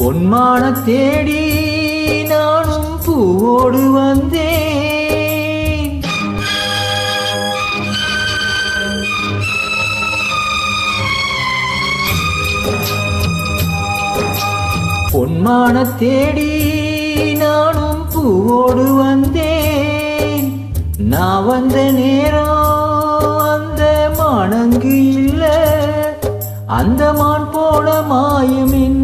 பொன்மான தேடி நானும் பூவோடு வந்தேன். பொன்மான தேடி நானும் பூவோடு வந்தேன். நான் வந்த நேரம் அந்த மானங்கு இல்ல, அந்த மான் போன மாயம் என்ன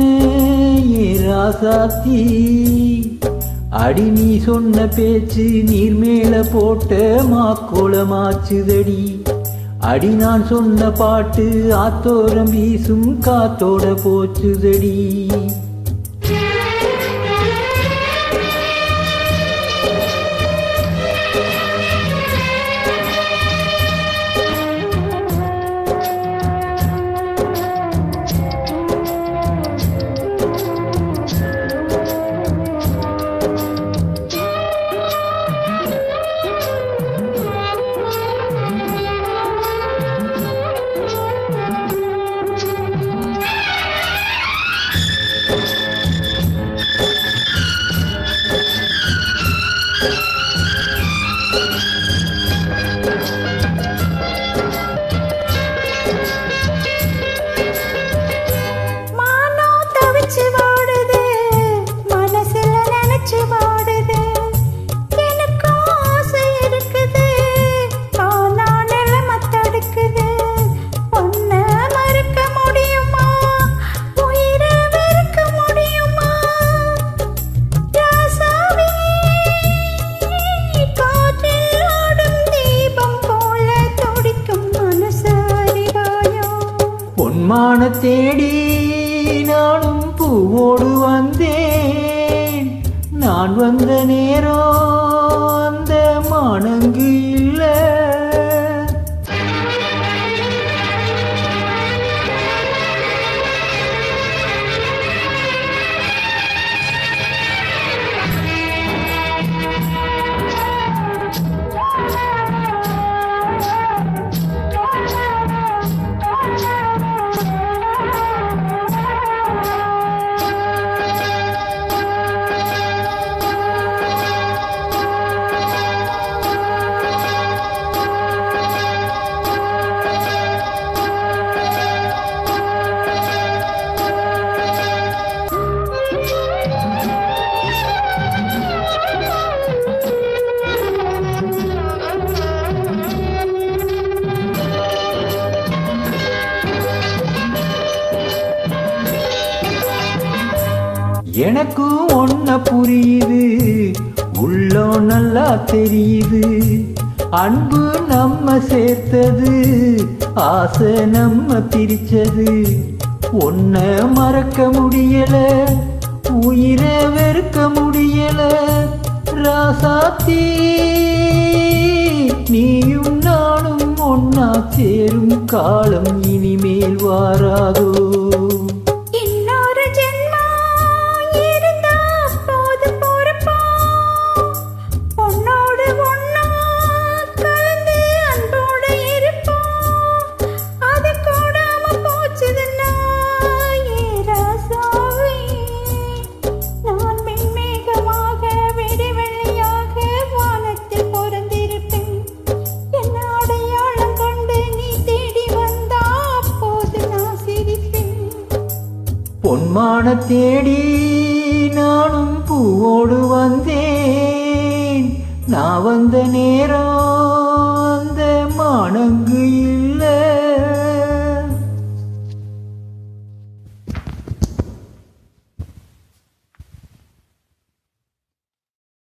ராசாத்தி. அடி நீ சொன்ன பேச்சு நீர் மேல போட்ட மாக்கோளமாச்சுதடி. அடி நான் சொன்ன பாட்டு ஆத்தோரம் வீசும் காத்தோட போச்சுதடி. பொன்மான தேடி நானும் பூவோடு வந்தேன். நான் வந்த நேரம் அந்த மானங்கு இல்ல. எனக்கும் ஒன்ன புரியுது, உள்ளம் நல்லா தெரியுது. அன்பு நம்ம சேர்த்தது, ஆசை நம்ம பிரிச்சது. ஒன்ன மறக்க முடியல, உயிரை வெறுக்க முடியல. ராசாத்தி நீயும் நானும் ஒன்னா சேரும் காலம் இனிமேல் வாராதோ. பொன்மான தேடி நானும் பூவோடு வந்தேன். நான் வந்த நேரம் அந்த மானங்கு